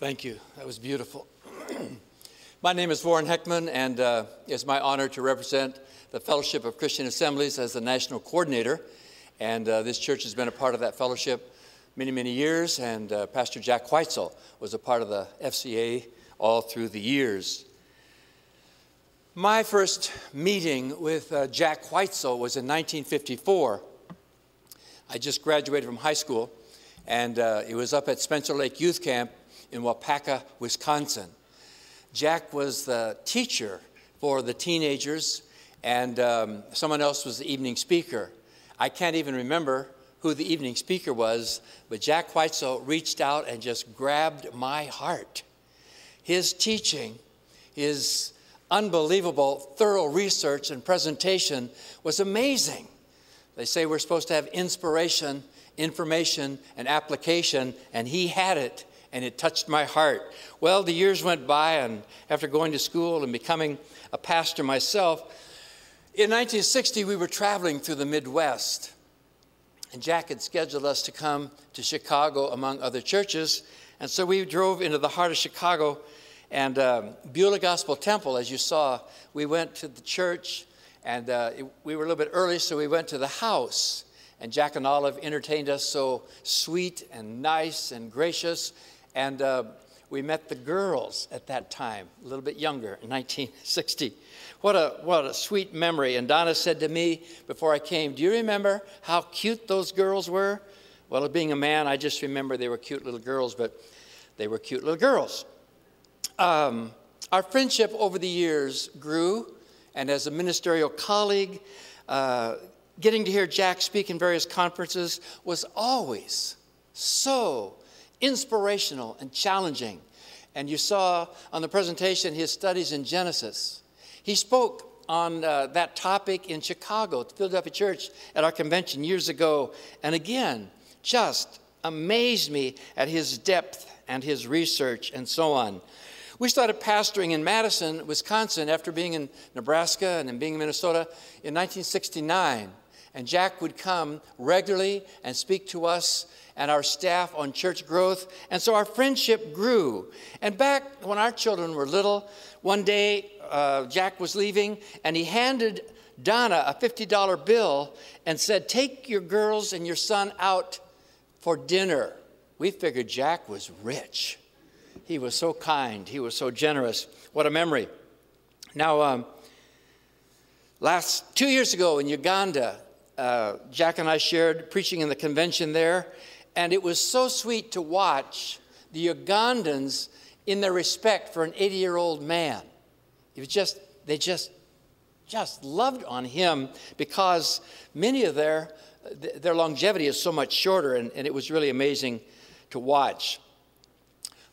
Thank you. That was beautiful. My name is Warren Heckman, and it's my honor to represent the Fellowship of Christian Assemblies as the national coordinator. And this church has been a part of that fellowship many, many years, and Pastor Jack Whitesell was a part of the FCA all through the years. My first meeting with Jack Whitesell was in 1954. I just graduated from high school, and it was up at Spencer Lake Youth Camp in Wapaka, Wisconsin. Jack was the teacher for the teenagers, and someone else was the evening speaker. I can't even remember who the evening speaker was, but Jack Whitesell reached out and just grabbed my heart. His teaching, his unbelievable thorough research and presentation was amazing. They say we're supposed to have inspiration, information, and application, and he had it. And it touched my heart. Well, the years went by, and after going to school and becoming a pastor myself, in 1960, we were traveling through the Midwest. And Jack had scheduled us to come to Chicago, among other churches. And so we drove into the heart of Chicago, and Beulah Gospel Temple, as you saw, we went to the church, and we were a little bit early, so we went to the house. And Jack and Olive entertained us so sweet and nice and gracious. And we met the girls at that time, a little bit younger, in 1960. What a sweet memory. And Donna said to me before I came, "Do you remember how cute those girls were?" Well, being a man, I just remember they were cute little girls, but they were cute little girls. Our friendship over the years grew, and as a ministerial colleague, getting to hear Jack speak in various conferences was always so inspirational and challenging. And you saw on the presentation his studies in Genesis. He spoke on that topic in Chicago, at the Philadelphia Church, at our convention years ago. And again, just amazed me at his depth and his research and so on. We started pastoring in Madison, Wisconsin, after being in Nebraska and then being in Minnesota in 1969. And Jack would come regularly and speak to us and our staff on church growth. And so our friendship grew. And back when our children were little, one day Jack was leaving, and he handed Donna a $50 bill and said, "Take your girls and your son out for dinner." We figured Jack was rich. He was so kind. He was so generous. What a memory. Now, 2 years ago in Uganda, Jack and I shared preaching in the convention there, and it was so sweet to watch the Ugandans in their respect for an 80-year-old man. It was they just loved on him because many of their longevity is so much shorter, and it was really amazing to watch.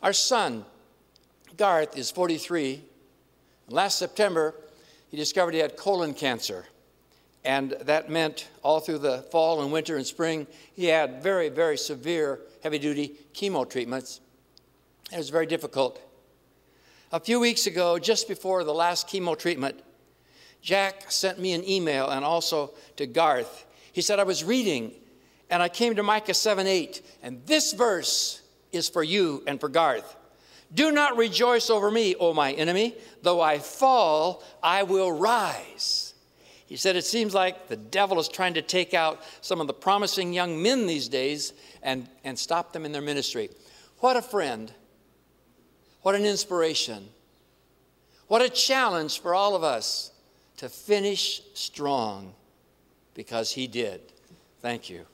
Our son, Garth, is 43. And last September, he discovered he had colon cancer. And that meant all through the fall and winter and spring, he had very, very severe, heavy-duty chemo treatments. It was very difficult. A few weeks ago, just before the last chemo treatment, Jack sent me an email, and also to Garth. He said, "I was reading, and I came to Micah 7:8, and this verse is for you and for Garth. 'Do not rejoice over me, O my enemy. Though I fall, I will rise.'" He said, "It seems like the devil is trying to take out some of the promising young men these days and stop them in their ministry." What a friend. What an inspiration. What a challenge for all of us to finish strong, because he did. Thank you.